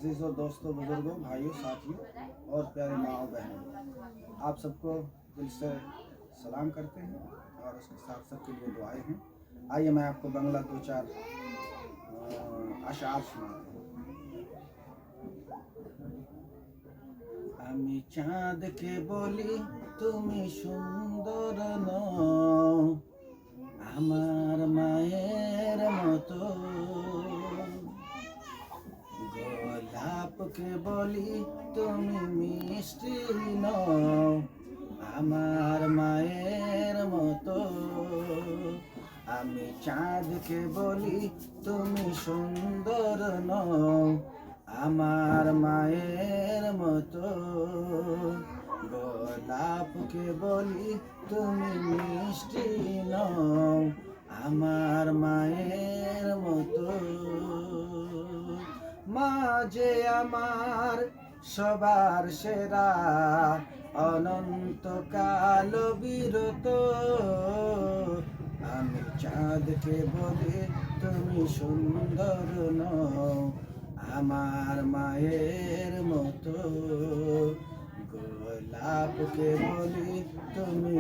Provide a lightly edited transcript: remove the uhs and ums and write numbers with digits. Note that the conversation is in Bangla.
अजीज़ों, दोस्तों, बुजुर्गों, भाइयों, साथियों और प्यारे माँ बहनों, आप सबको दिल से सलाम करते हैं और उसके साथ सबके लिए दुआएं हैं। आइए मैं आपको बांग्ला दो चार अशार सुनाता हूँ। আমি চাঁদকে বলি তুমি সুন্দর নও, আমার মায়ের মতো। গোলাপকে বলি তুমি মিষ্টি নও, আমার মায়ের মতো। আমি চাঁদকে বলি তুমি সুন্দর নও, আমার মায়ের মতো। গোলাপকে বলি তুমি মিষ্টি নও, আমার মায়ের মতো। মা যে আমার সবার সেরা, অনন্তকাল বিরত। আমি চাঁদকে বলি তুমি সুন্দর নও, আমার মায়ের মতো। গোলাপকে বলি তুমি